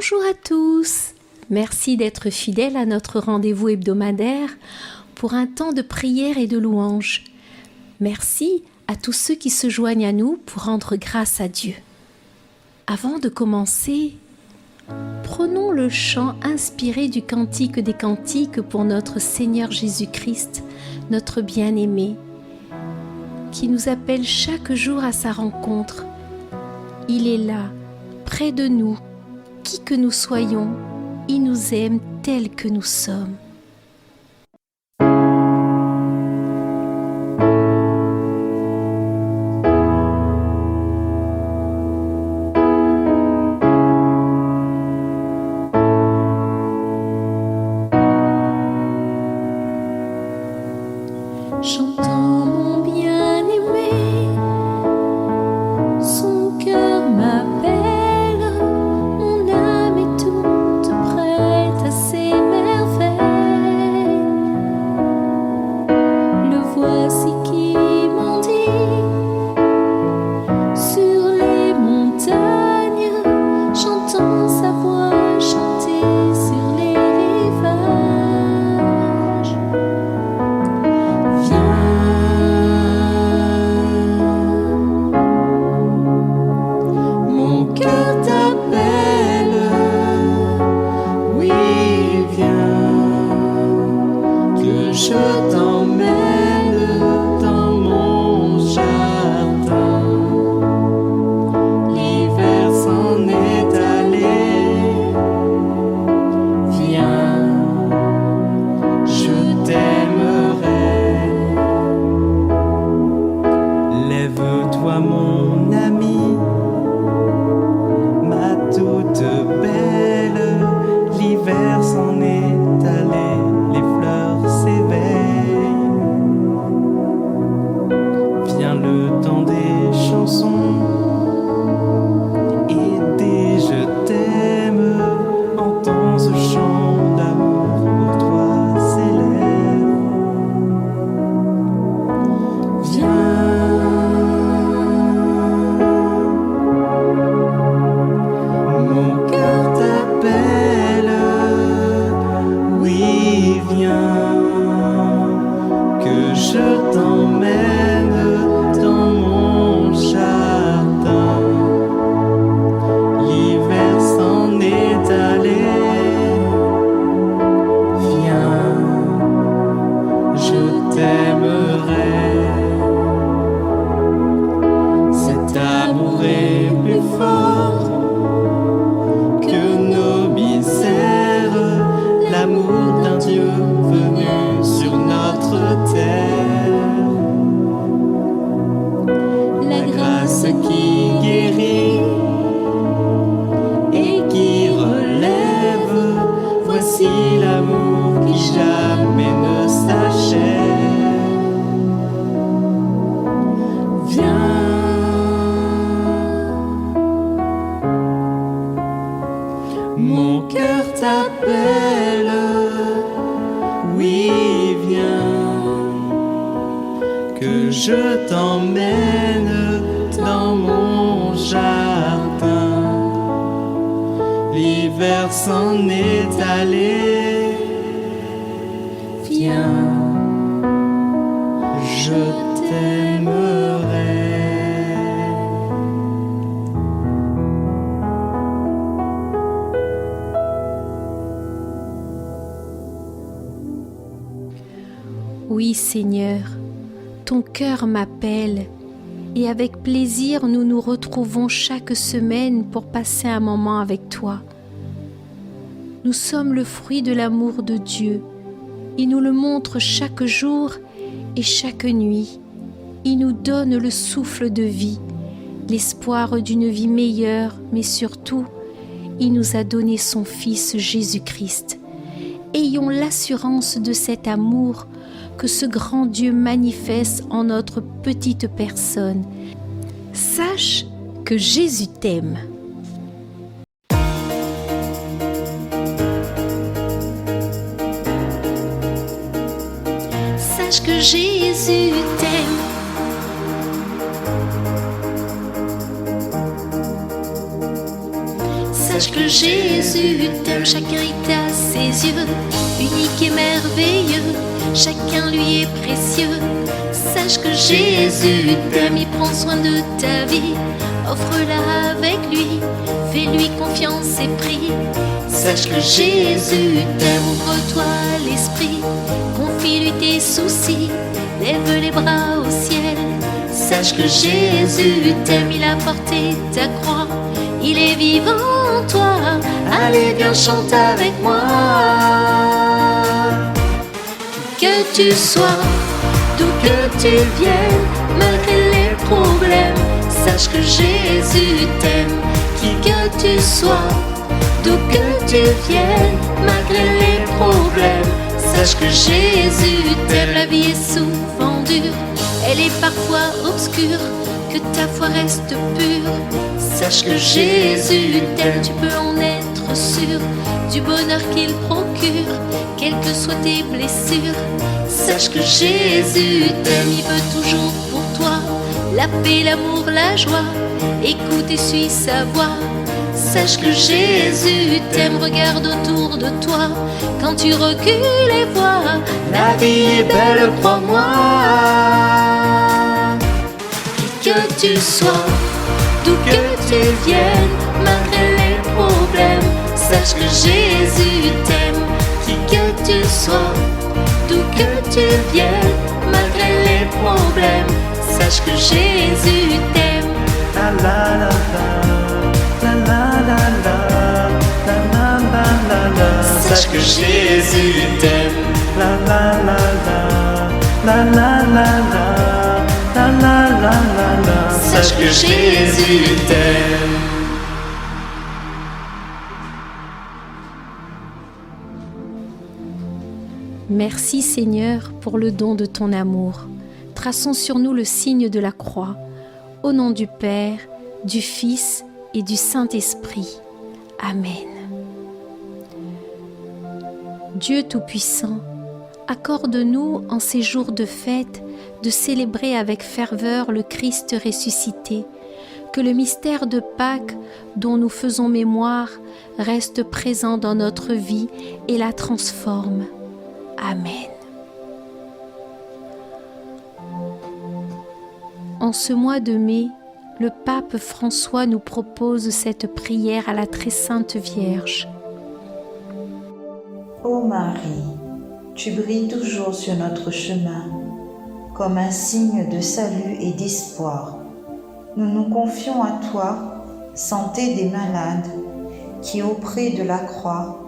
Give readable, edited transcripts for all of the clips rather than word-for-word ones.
Bonjour à tous, merci d'être fidèles à notre rendez-vous hebdomadaire pour un temps de prière et de louange. Merci à tous ceux qui se joignent à nous pour rendre grâce à Dieu. Avant de commencer, prenons le chant inspiré du Cantique des Cantiques pour notre Seigneur Jésus-Christ, notre bien-aimé, qui nous appelle chaque jour à sa rencontre. Il est là, près de nous, qui que nous soyons, il nous aime tels que nous sommes. Chantons mon bien-aimé, son cœur m'appelle, mon âme est toute prête à ses merveilles. Le voici qui mendie sur les montagnes, chantant sa voix chanter sur les rivages. Mon cœur t'appelle, oui viens, que je t'emmène dans mon jardin. L'hiver s'en est allé, viens, je t'aimerai. Lève-toi mon ami, ma toute belle, l'hiver s'en est allé, les fleurs s'éveillent. Vient le temps des chansons et des je t'aime, entends ce chant d'amour pour toi s'élève. Mon cœur t'appelle, oui viens, que je t'emmène dans mon jardin. L'hiver s'en est allé, viens, je t'aimerai. Cet amour est plus fort que nos misères, l'amour d'un Dieu venu sur notre terre. La grâce qui guérit et qui relève, voici l'amour qui jamais ne s'achève. Viens. Mon cœur t'appelle, oui viens, que je t'emmène dans mon jardin. L'hiver s'en est allé, viens, je t'aimerai. Oui Seigneur, ton cœur m'appelle et avec plaisir nous nous retrouvons chaque semaine pour passer un moment avec toi. Nous sommes le fruit de l'amour de Dieu. Il nous le montre chaque jour et chaque nuit. Il nous donne le souffle de vie, l'espoir d'une vie meilleure, mais surtout, il nous a donné son Fils Jésus-Christ. Ayons l'assurance de cet amour que ce grand Dieu manifeste en notre petite personne. Sache que Jésus t'aime. Sache que Jésus t'aime. Sache que Jésus t'aime, chacun est à ses yeux, unique et merveilleux, chacun lui est précieux. Sache que Jésus t'aime, il prend soin de ta vie, offre-la avec lui, fais-lui confiance et prie. Sache que Jésus t'aime, ouvre-toi l'esprit, confie-lui tes soucis, lève les bras au ciel. Sache que Jésus t'aime, il a porté ta croix, il est vivant en toi. Allez, viens, chante avec moi. Que tu sois, d'où que tu viennes, malgré les problèmes, sache que Jésus t'aime. Qui que tu sois, d'où que tu viennes, malgré les problèmes, sache que Jésus t'aime. La vie est souvent dure, elle est parfois obscure, que ta foi reste pure. Sache que Jésus t'aime, tu peux en être sûr, du bonheur qu'il procure, quelles que soient tes blessures. Sache que Jésus t'aime, il veut toujours pour toi la paix, l'amour, la joie, écoute et suis sa voix. Sache que Jésus t'aime, regarde autour de toi, quand tu recules et vois, la vie est belle, crois-moi. Qui que tu sois, d'où que tu viennes, malgré les problèmes, sache que Jésus t'aime. Qui que tu sois, d'où que tu viennes, malgré les problèmes, sache que Jésus t'aime. La la la la, la la la la, la la la la la. Sache que Jésus t'aime. La la la la, la la la la, la la la la. Sache que Jésus t'aime. Merci Seigneur pour le don de ton amour. Traçons sur nous le signe de la croix. Au nom du Père, du Fils et du Saint-Esprit. Amen. Dieu Tout-Puissant, accorde-nous en ces jours de fête de célébrer avec ferveur le Christ ressuscité, que le mystère de Pâques dont nous faisons mémoire reste présent dans notre vie et la transforme. Amen. En ce mois de mai, le pape François nous propose cette prière à la très sainte Vierge. Ô Marie, tu brilles toujours sur notre chemin, comme un signe de salut et d'espoir. Nous nous confions à toi, santé des malades, qui auprès de la croix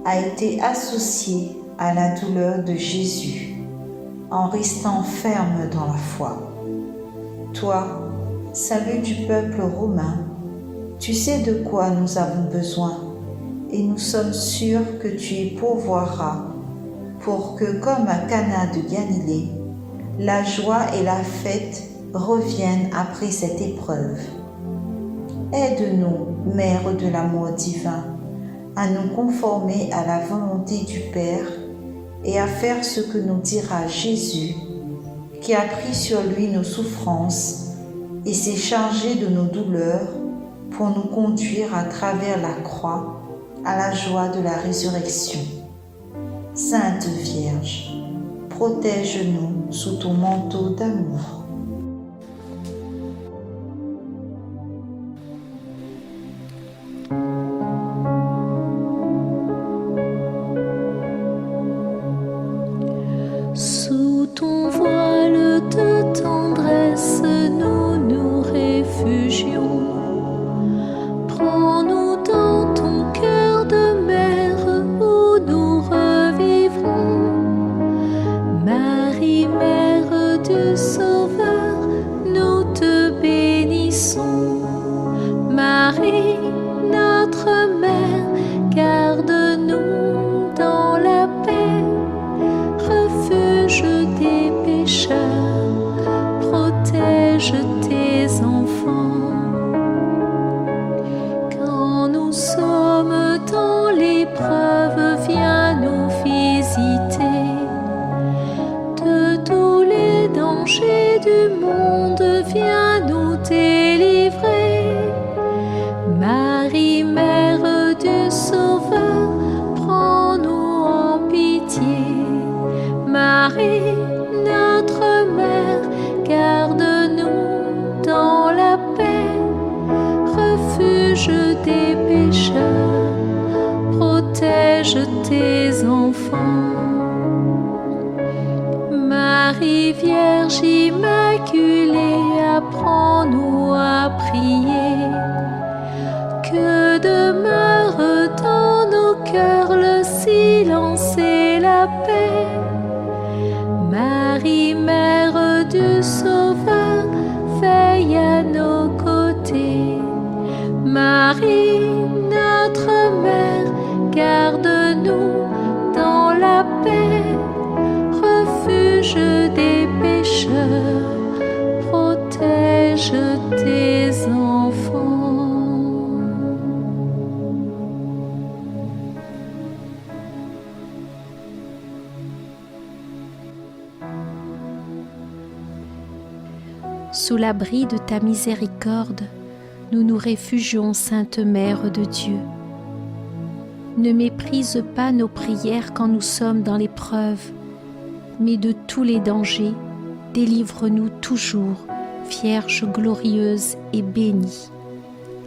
a été associée à la douleur de Jésus, en restant ferme dans la foi. Toi, salut du peuple romain, tu sais de quoi nous avons besoin, et nous sommes sûrs que tu y pourvoiras, pour que, comme à Cana de Galilée, la joie et la fête reviennent après cette épreuve. Aide-nous, Mère de l'amour divin, à nous conformer à la volonté du Père et à faire ce que nous dira Jésus, qui a pris sur lui nos souffrances et s'est chargé de nos douleurs pour nous conduire à travers la croix à la joie de la résurrection. Sainte Vierge, protège-nous sous ton manteau d'amour. Sous ton voile de tendresse, nous nous réfugions. Prends-nous dans ton cœur de mère où nous revivrons. Marie, Mère du Sauveur, nous te bénissons. Marie, notre Mère, garde-nous dans la paix. Refuge des pécheurs, Marie, notre mère, garde-nous dans la paix, refuge des pécheurs, protège tes enfants. Marie Vierge Immaculée, apprends-nous à prier, que demeure dans nos cœurs le silence et la paix. Marie, Mère du Sauveur, veille à nos côtés. Marie, notre Mère, garde-nous dans la paix, refuge des pécheurs, protège tes enfants. Sous l'abri de ta miséricorde, nous nous réfugions, Sainte Mère de Dieu. Ne méprise pas nos prières quand nous sommes dans l'épreuve, mais de tous les dangers, délivre-nous toujours, Vierge glorieuse et bénie.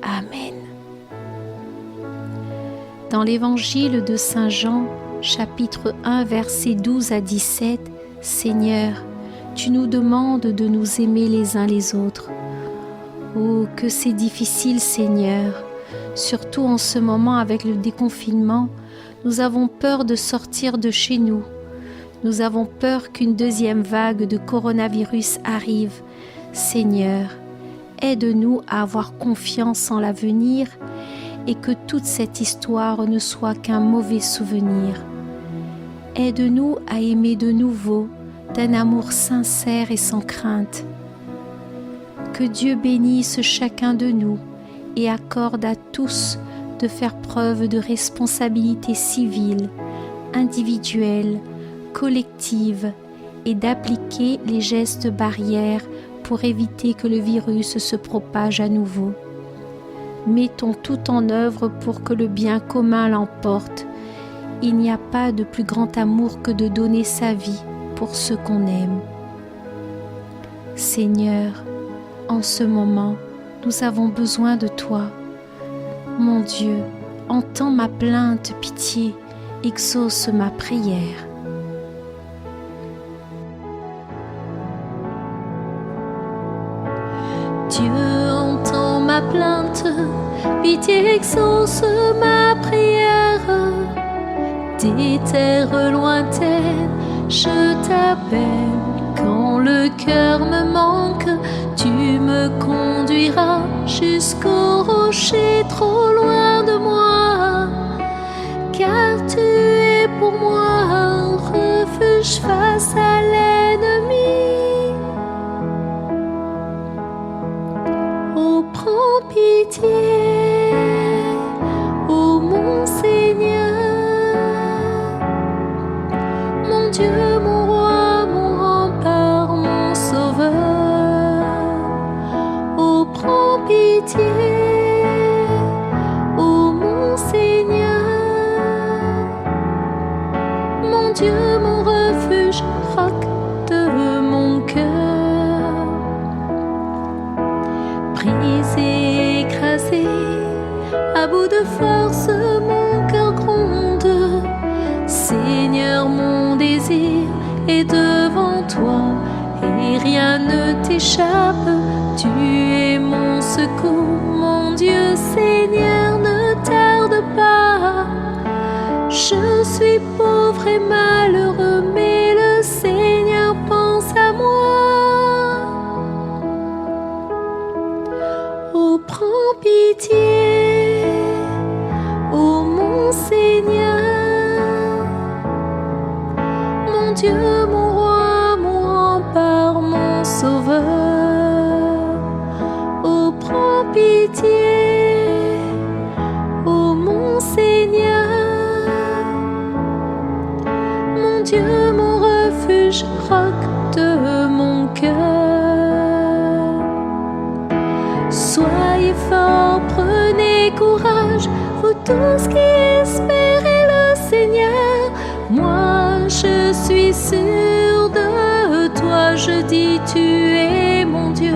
Amen. Dans l'Évangile de Saint Jean, chapitre 1, versets 12 à 17, Seigneur, tu nous demandes de nous aimer les uns les autres. Oh, que c'est difficile, Seigneur. Surtout en ce moment avec le déconfinement, nous avons peur de sortir de chez nous. Nous avons peur qu'une deuxième vague de coronavirus arrive. Seigneur, aide-nous à avoir confiance en l'avenir et que toute cette histoire ne soit qu'un mauvais souvenir. Aide-nous à aimer de nouveau, d'un amour sincère et sans crainte. Que Dieu bénisse chacun de nous et accorde à tous de faire preuve de responsabilité civile, individuelle, collective et d'appliquer les gestes barrières pour éviter que le virus se propage à nouveau. Mettons tout en œuvre pour que le bien commun l'emporte. Il n'y a pas de plus grand amour que de donner sa vie pour ceux qu'on aime. Seigneur, en ce moment, nous avons besoin de toi. Mon Dieu, entends ma plainte, pitié, exauce ma prière. Dieu entend ma plainte, pitié exauce ma prière. Des terres lointaines, je t'appelle. Quand le cœur me manque, tu me conduiras jusqu'au rocher trop loin de moi. Car tu es pour moi un refuge face à l'ennemi. Oh, prends pitié, ô mon Seigneur, mon Dieu, mon roi, mon rempart, mon sauveur. Oh, prends pitié, ô mon Seigneur, mon Dieu, mon refuge, roc de mon cœur. Brisé, écrasé, à bout de force, mon cœur gronde. Seigneur, mon désir est devant toi et rien ne t'échappe. Tu es mon secours, mon Dieu, Seigneur, ne tarde pas. Je suis pauvre et malheureux, mais le Seigneur pense à moi. Oh, prends pitié, ô mon Seigneur, mon Dieu, mon roi, mon rempart, mon sauveur. Oh, prends pitié, ô mon Seigneur, mon Dieu, mon refuge, roc de mon cœur. Soyez forts, prenez courage, vous tous qui espérez le Seigneur. Moi, je suis sûre je dis tu es mon Dieu.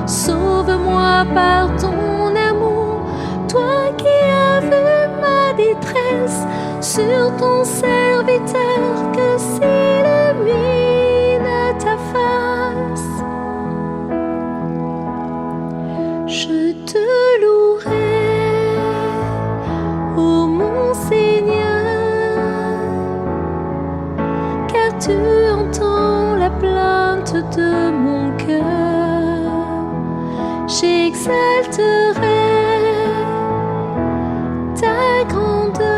Sauve-moi par ton amour, toi qui as vu ma détresse sur ton serviteur, que s'illumine ta face. Je te louerai, ô mon Seigneur, car tu entends la plainte de mon cœur. J'exalterai ta grandeur.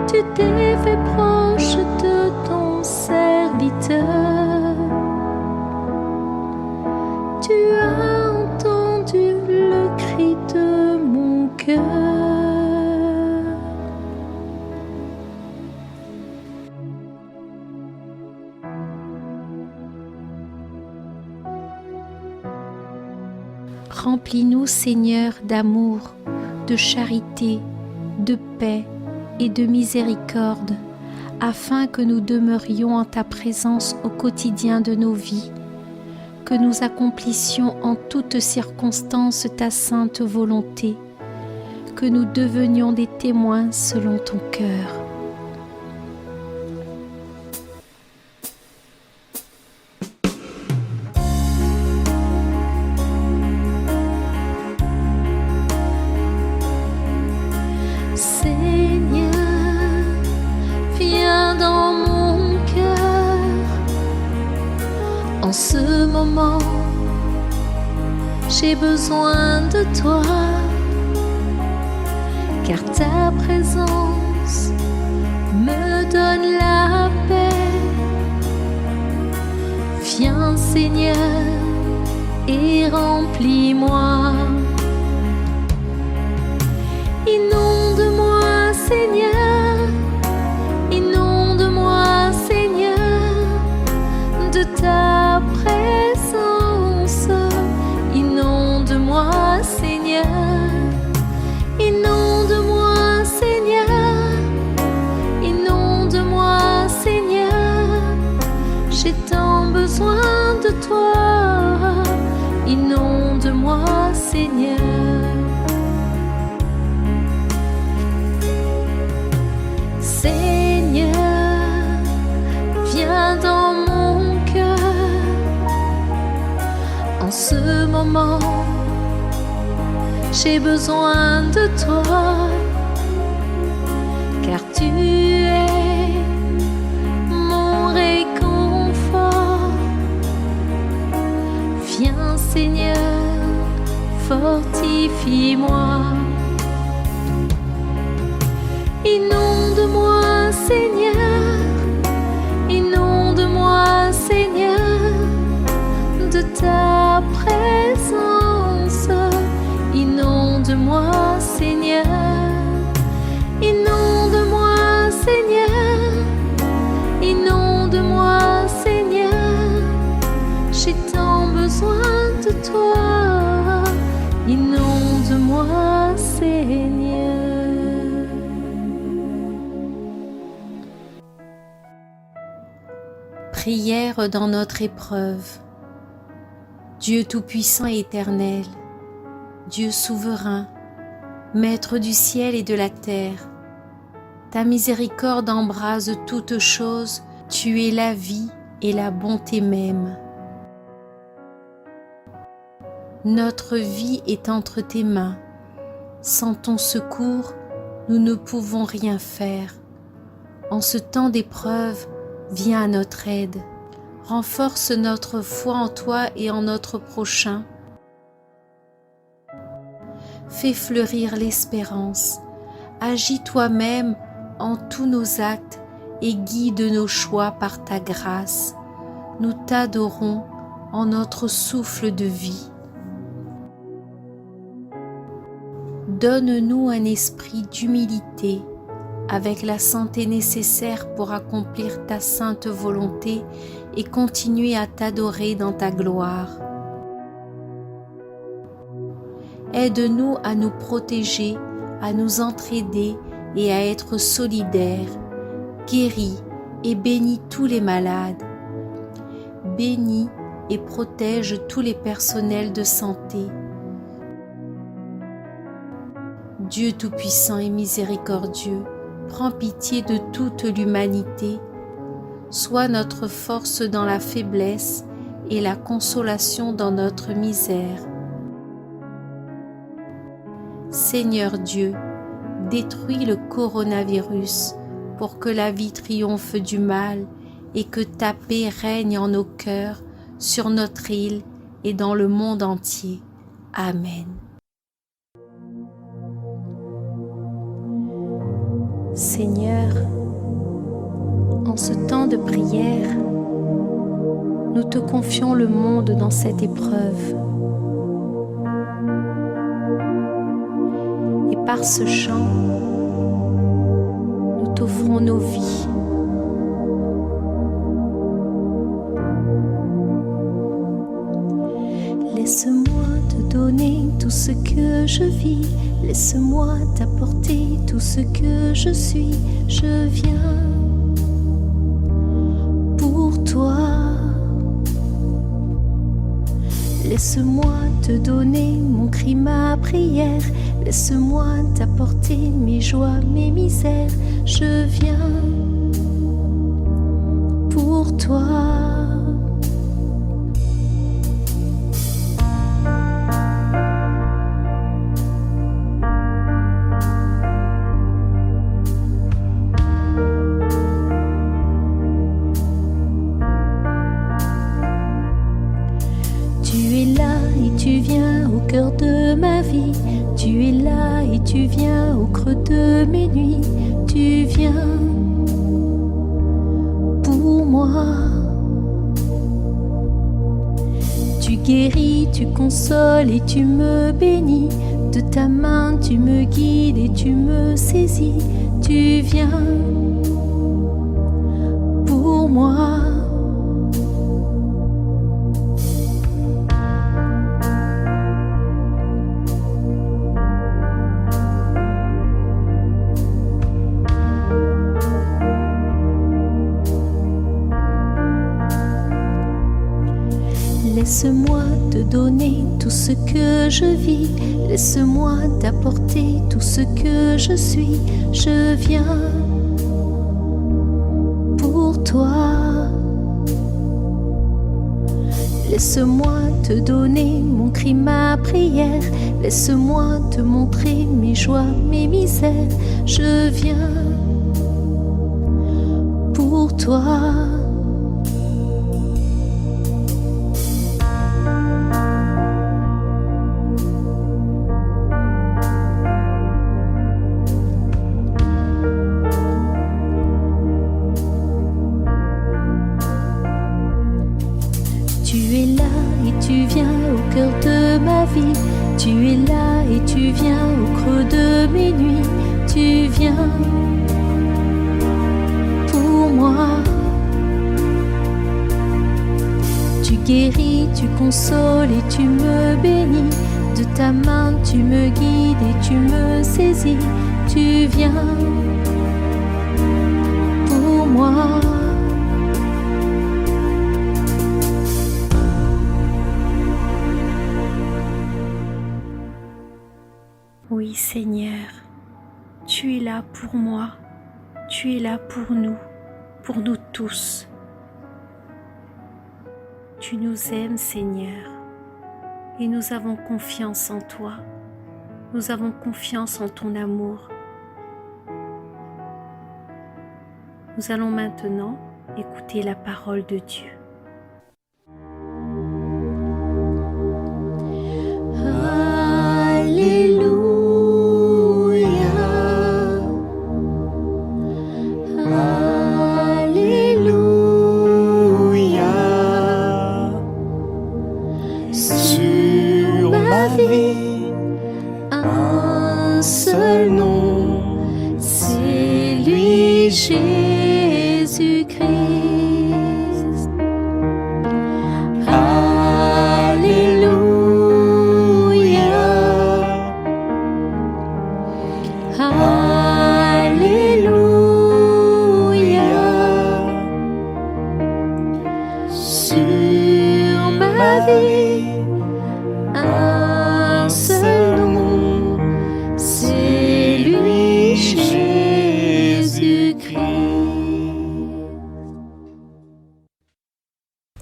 Tu t'es fait proche de ton serviteur. Tu as entendu le cri de mon cœur. Remplis-nous, Seigneur, d'amour, de charité, de paix et de miséricorde, afin que nous demeurions en ta présence au quotidien de nos vies, que nous accomplissions en toutes circonstances ta sainte volonté, que nous devenions des témoins selon ton cœur. Seigneur, viens dans mon cœur. En ce moment, j'ai besoin de toi, car ta présence me donne la paix. Viens, Seigneur, et remplis-moi. Inonde-moi, Seigneur, inonde-moi, Seigneur, de ta présence. Inonde-moi, Seigneur, inonde-moi, Seigneur, inonde-moi, Seigneur. J'ai tant besoin de toi. Inonde-moi, Seigneur. Seigneur, viens dans mon cœur. En ce moment, j'ai besoin de toi, car tu es mon réconfort. Viens, Seigneur, fortifie-moi. Inonde-moi, Seigneur, inonde-moi, Seigneur, de ta présence. Inonde-moi, Seigneur, inonde-moi, Seigneur, inonde-moi, Seigneur. J'ai tant besoin de toi. Inonde-moi, Seigneur. Prière dans notre épreuve. Dieu tout-puissant et éternel, Dieu souverain, Maître du ciel et de la terre, ta miséricorde embrase toutes choses, tu es la vie et la bonté même. Notre vie est entre tes mains. Sans ton secours, nous ne pouvons rien faire. En ce temps d'épreuve, viens à notre aide. Renforce notre foi en toi et en notre prochain. Fais fleurir l'espérance. Agis toi-même en tous nos actes et guide nos choix par ta grâce. Nous t'adorons en notre souffle de vie. Donne-nous un esprit d'humilité avec la santé nécessaire pour accomplir ta sainte volonté et continuer à t'adorer dans ta gloire. Aide-nous à nous protéger, à nous entraider et à être solidaires, guéris et bénis tous les malades. Bénis et protège tous les personnels de santé. Dieu Tout-Puissant et miséricordieux, prends pitié de toute l'humanité. Sois notre force dans la faiblesse et la consolation dans notre misère. Seigneur Dieu, détruis le coronavirus pour que la vie triomphe du mal et que ta paix règne en nos cœurs, sur notre île et dans le monde entier. Amen. Seigneur, en ce temps de prière, nous te confions le monde dans cette épreuve. Et par ce chant, nous t'offrons nos vies. Laisse-moi te donner tout ce que je vis. Laisse-moi t'apporter tout ce que je suis. Je viens pour toi. Laisse-moi te donner mon cri, ma prière. Laisse-moi t'apporter mes joies, mes misères. Je viens pour toi. Tu viens au cœur de ma vie, tu es là et tu viens au creux de mes nuits, tu viens pour moi. Tu guéris, tu consoles et tu me bénis, de ta main tu me guides et tu me saisis, tu viens pour moi. Laisse-moi te donner tout ce que je vis. Laisse-moi t'apporter tout ce que je suis. Je viens pour toi. Laisse-moi te donner mon cri, ma prière. Laisse-moi te montrer mes joies, mes misères. Je viens pour toi. Tu es là et tu viens au cœur de ma vie. Tu es là et tu viens au creux de mes nuits. Tu viens pour moi. Tu guéris, tu consoles et tu me bénis. De ta main tu me guides et tu me saisis. Tu viens pour moi. Oui Seigneur, tu es là pour moi, tu es là pour nous tous. Tu nous aimes Seigneur, et nous avons confiance en toi, nous avons confiance en ton amour. Nous allons maintenant écouter la parole de Dieu. Un seul nom, c'est lui Jésus-Christ. Alléluia, Alléluia,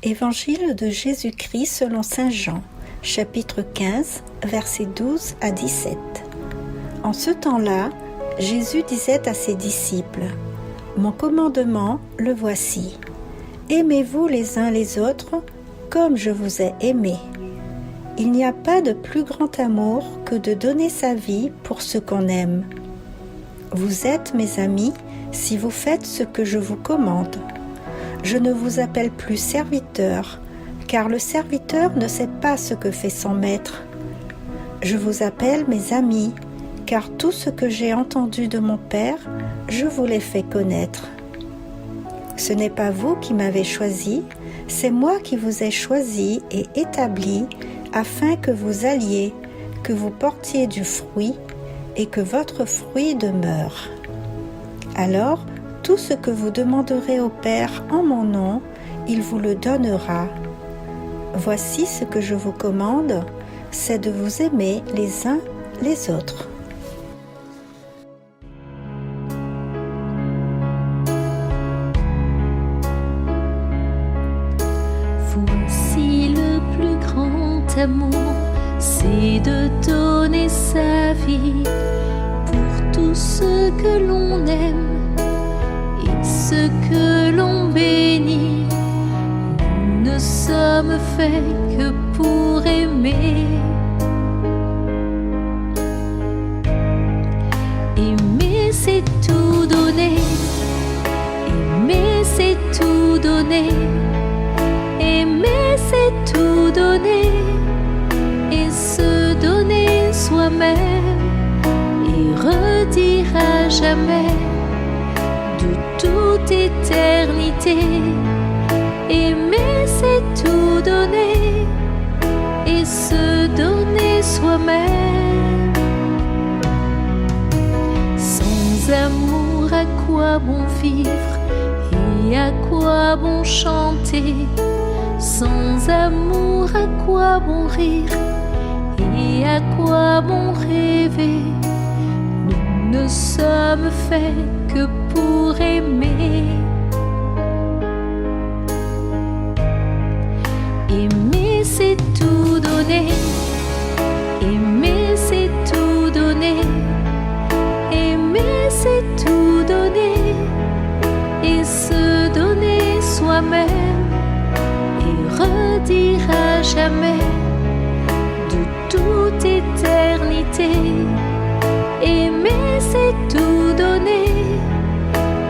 Évangile de Jésus-Christ selon saint Jean, chapitre 15, versets 12 à 17. En ce temps-là, Jésus disait à ses disciples : « Mon commandement, le voici. Aimez-vous les uns les autres comme je vous ai aimés. Il n'y a pas de plus grand amour que de donner sa vie pour ce qu'on aime. Vous êtes mes amis si vous faites ce que je vous commande. Je ne vous appelle plus serviteur, car le serviteur ne sait pas ce que fait son maître. Je vous appelle mes amis, car tout ce que j'ai entendu de mon Père, je vous l'ai fait connaître. Ce n'est pas vous qui m'avez choisi, c'est moi qui vous ai choisi et établi afin que vous alliez, que vous portiez du fruit et que votre fruit demeure. Alors, tout ce que vous demanderez au Père en mon nom, il vous le donnera. Voici ce que je vous commande, c'est de vous aimer les uns les autres. Voici le plus grand amour, c'est de donner sa vie pour tout ce que l'on aime et ce que l'on bénit. Nous ne sommes faits que pour aimer. Aimer, c'est tout donner. Aimer, c'est tout donner. Aimer, c'est tout donner et se donner soi-même et redire à jamais de toute éternité. Aimer, c'est tout donner et se donner soi-même. Sans amour, à quoi bon vivre et à quoi bon chanter? Sans amour, à quoi bon rire et à quoi bon rêver? Nous ne sommes faits que pour aimer. Aimer, c'est tout donner. Aimer, c'est tout donner. Aimer, c'est tout donner et se donner soi-même. Redire à jamais de toute éternité. Aimer, c'est tout donner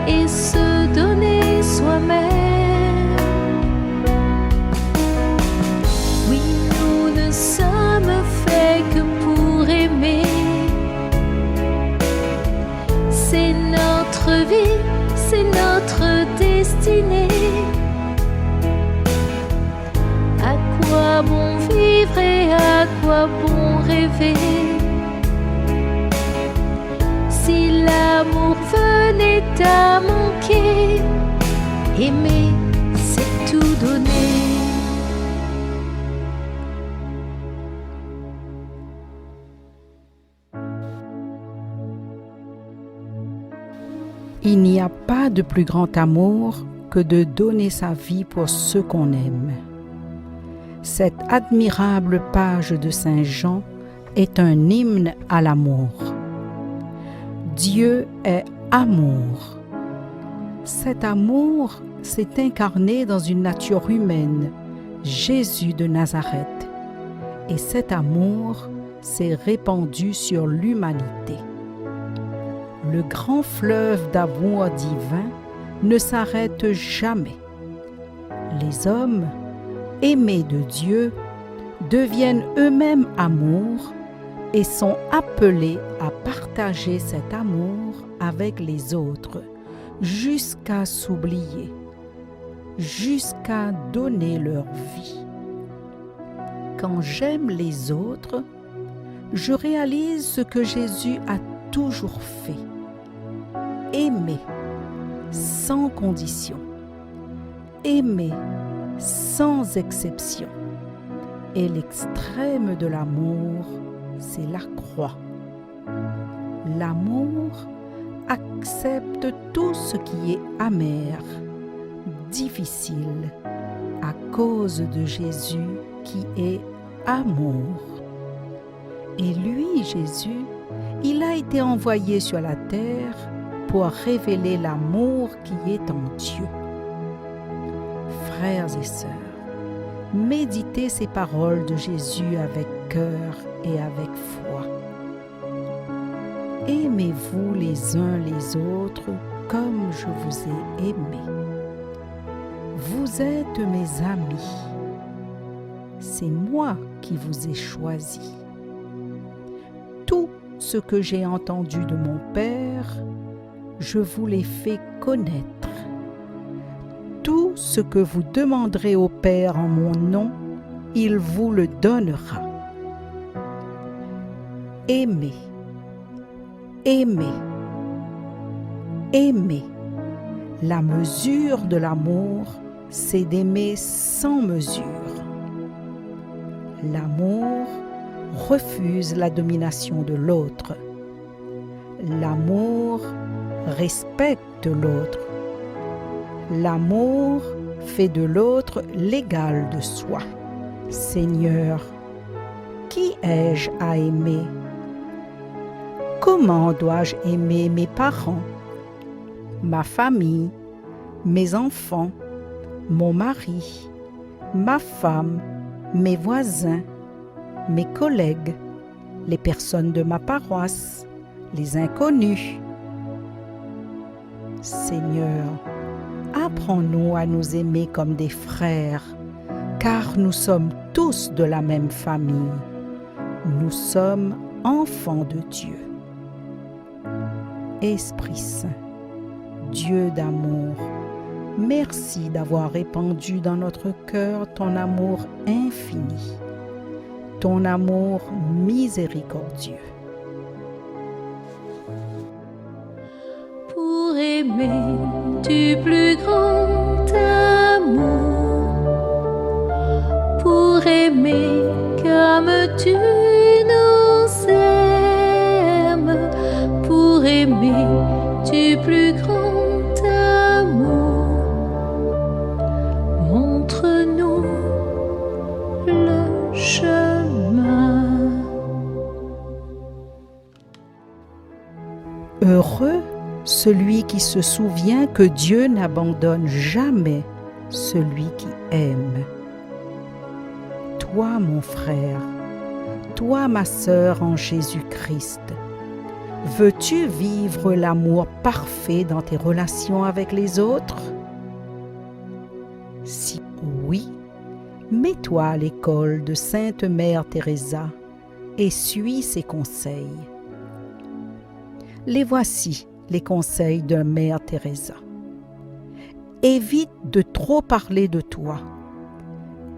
et se donner soi-même. Oui, nous ne sommes faits que pour aimer. C'est notre vie, c'est notre destinée. À quoi bon vivre et à quoi bon rêver? Si l'amour venait à manquer, aimer, c'est tout donner. Il n'y a pas de plus grand amour que de donner sa vie pour ceux qu'on aime. Cette admirable page de Saint Jean est un hymne à l'amour. Dieu est amour. Cet amour s'est incarné dans une nature humaine, Jésus de Nazareth, et cet amour s'est répandu sur l'humanité. Le grand fleuve d'amour divin ne s'arrête jamais. Les hommes, aimés de Dieu, deviennent eux-mêmes amour et sont appelés à partager cet amour avec les autres jusqu'à s'oublier, jusqu'à donner leur vie. Quand j'aime les autres, je réalise ce que Jésus a toujours fait. Aimer sans condition. Aimer sans exception. Et l'extrême de l'amour, c'est la croix. L'amour accepte tout ce qui est amer, difficile, à cause de Jésus qui est amour. Et lui, Jésus, il a été envoyé sur la terre pour révéler l'amour qui est en Dieu. Frères et sœurs, méditez ces paroles de Jésus avec cœur et avec foi. Aimez-vous les uns les autres comme je vous ai aimés. Vous êtes mes amis. C'est moi qui vous ai choisis. Tout ce que j'ai entendu de mon Père, je vous l'ai fait connaître. Tout ce que vous demanderez au Père en mon nom, il vous le donnera. Aimez, aimez, aimez. La mesure de l'amour, c'est d'aimer sans mesure. L'amour refuse la domination de l'autre. L'amour respecte l'autre. L'amour fait de l'autre l'égal de soi. Seigneur, qui ai-je à aimer? Comment dois-je aimer mes parents, ma famille, mes enfants, mon mari, ma femme, mes voisins, mes collègues, les personnes de ma paroisse, les inconnus? Seigneur, apprends-nous à nous aimer comme des frères, car nous sommes tous de la même famille. Nous sommes enfants de Dieu. Esprit Saint, Dieu d'amour, merci d'avoir répandu dans notre cœur ton amour infini, ton amour miséricordieux. Pour aimer du plus grand amour, pour aimer comme tu nous aimes, pour aimer du plus grand amour, montre-nous le chemin. Heureux celui qui se souvient que Dieu n'abandonne jamais celui qui aime. Toi, mon frère, toi, ma sœur en Jésus-Christ, veux-tu vivre l'amour parfait dans tes relations avec les autres? Si oui, mets-toi à l'école de Sainte Mère Teresa et suis ses conseils. Les voici, les conseils de Mère Teresa. Évite de trop parler de toi.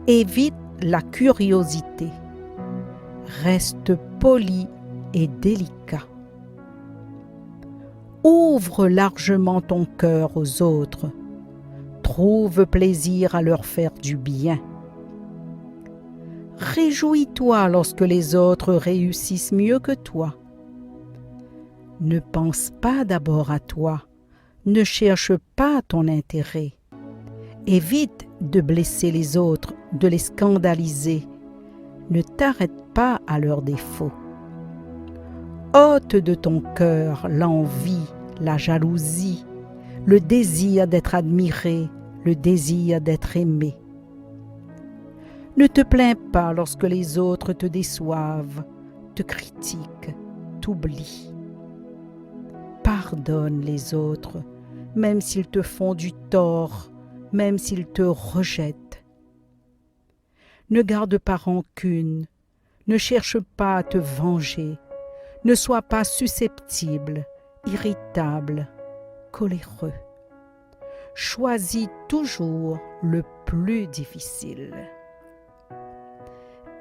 Évite la curiosité. Reste poli et délicat. Ouvre largement ton cœur aux autres. Trouve plaisir à leur faire du bien. Réjouis-toi lorsque les autres réussissent mieux que toi. Ne pense pas d'abord à toi, ne cherche pas ton intérêt. Évite de blesser les autres, de les scandaliser. Ne t'arrête pas à leurs défauts. Ôte de ton cœur l'envie, la jalousie, le désir d'être admiré, le désir d'être aimé. Ne te plains pas lorsque les autres te déçoivent, te critiquent, t'oublient. Pardonne les autres, même s'ils te font du tort, même s'ils te rejettent. Ne garde pas rancune, ne cherche pas à te venger, ne sois pas susceptible, irritable, coléreux. Choisis toujours le plus difficile.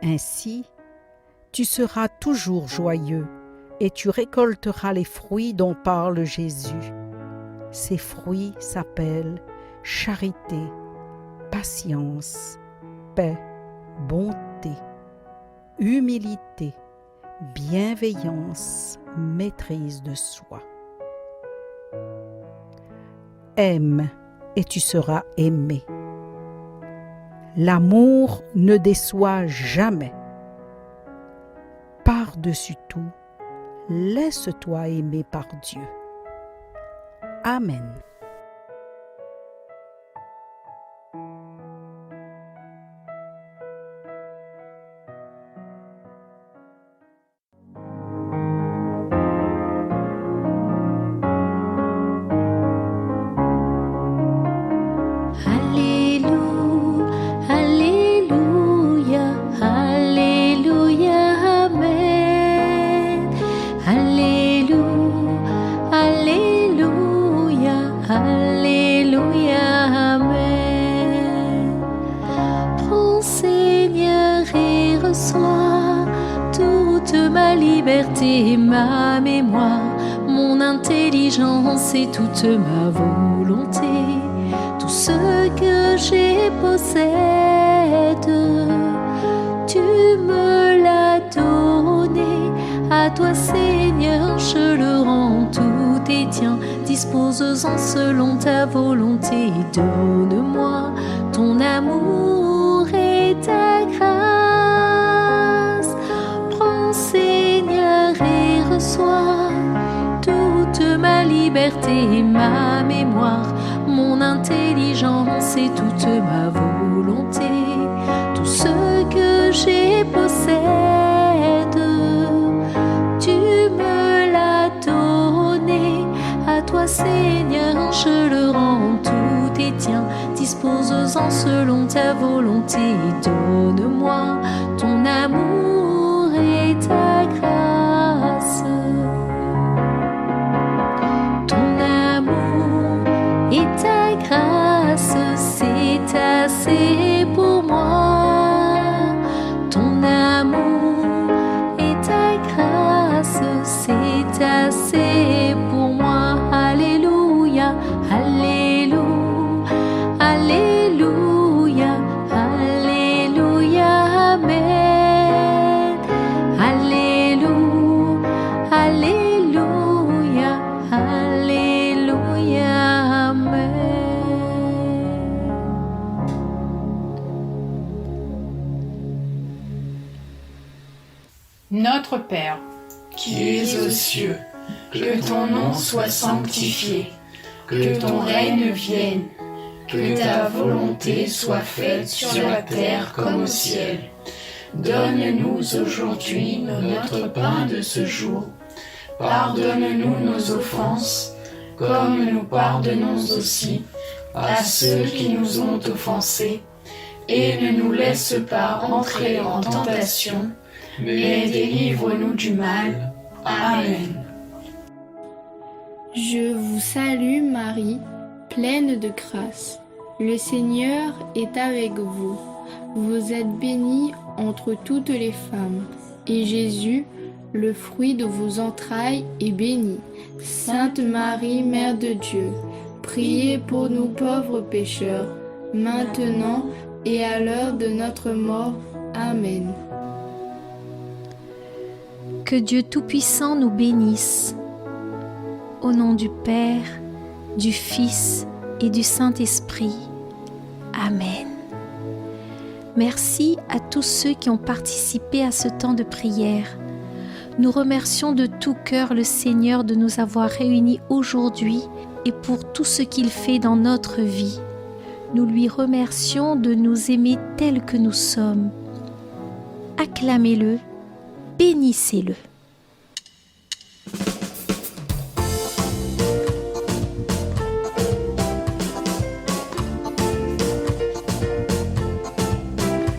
Ainsi, tu seras toujours joyeux et tu récolteras les fruits dont parle Jésus. Ces fruits s'appellent charité, patience, paix, bonté, humilité, bienveillance, maîtrise de soi. Aime et tu seras aimé. L'amour ne déçoit jamais. Par-dessus tout, laisse-toi aimer par Dieu. Amen. Alléluia, Alléluia, Amen. Alléluia, Alléluia, Amen. Prends Seigneur et reçois toute ma liberté et ma mémoire, mon intelligence et toute ma volonté. Tout ce que j'ai possède, tu me l'as donné. À toi Seigneur, je le rends, tout est tien. Dispose-en selon ta volonté. Donne-moi ton amour et ta grâce. Prends Seigneur et reçois toute ma liberté et ma mémoire, mon intelligence et toute ma volonté. Tout ce que j'ai possède, tu me l'as donné. À toi Seigneur, je le rends, tout est tien. Dispose-en selon ta volonté. Donne-moi ton amour et ta grâce. Ton amour et ta grâce, c'est assez pour moi. Ton amour et ta grâce, c'est assez pour moi. Alléluia, Alléluia, Alléluia, Alléluia, Amen. Alléluia, Alléluia, Alléluia, Amen. Notre Père, qui es aux cieux, que ton nom soit sanctifié, que ton règne vienne, que ta volonté soit faite sur la terre comme au ciel. Donne-nous aujourd'hui notre pain de ce jour. Pardonne-nous nos offenses, comme nous pardonnons aussi à ceux qui nous ont offensés. Et ne nous laisse pas entrer en tentation, mais délivre-nous du mal. Amen. Je vous salue Marie, pleine de grâce. Le Seigneur est avec vous. Vous êtes bénie entre toutes les femmes, et Jésus, le fruit de vos entrailles, est béni. Sainte Marie, Mère de Dieu, priez pour nous pauvres pécheurs, maintenant et à l'heure de notre mort. Amen. Que Dieu Tout-Puissant nous bénisse. Au nom du Père, du Fils et du Saint-Esprit. Amen. Merci à tous ceux qui ont participé à ce temps de prière. Nous remercions de tout cœur le Seigneur de nous avoir réunis aujourd'hui et pour tout ce qu'il fait dans notre vie. Nous lui remercions de nous aimer tels que nous sommes. Acclamez-le, bénissez-le.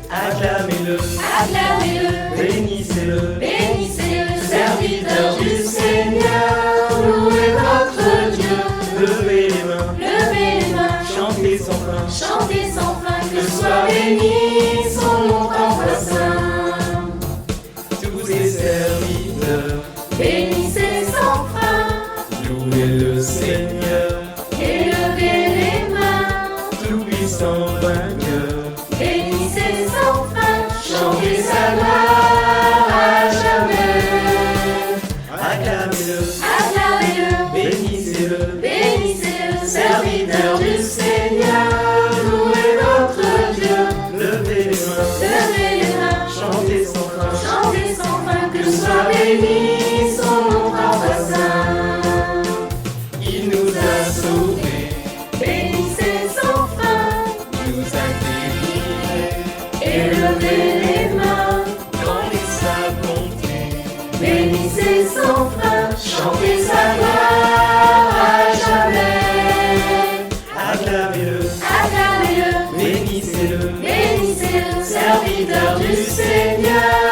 Acclamez-le, Acclamez-le, bénissez-le, bénissez-le, serviteur du Seigneur, louez votre Dieu. levez les mains, Levez les mains, chantez sans fin. chantez sans fin, que soit béni son nom en saint. Tous ses serviteurs, Bénissez sans fin, louez le Seigneur, élevez les mains. tout-puissant vainqueur. Bénissez sans fin, chantez sa gloire à jamais. Acclamez-le, Acclamez-le, bénissez-le, bénissez-le, serviteur du Seigneur, louez votre Dieu. bénis son nom parfois saint. Il nous a sauvés, bénissez sans fin, nous a délivrés, élevez les mains, grandez sa bonté, bénissez sans fin, chantez sa gloire à jamais. Acclamez-le, Acclamez-le, bénissez-le, bénissez-le, serviteur du Seigneur.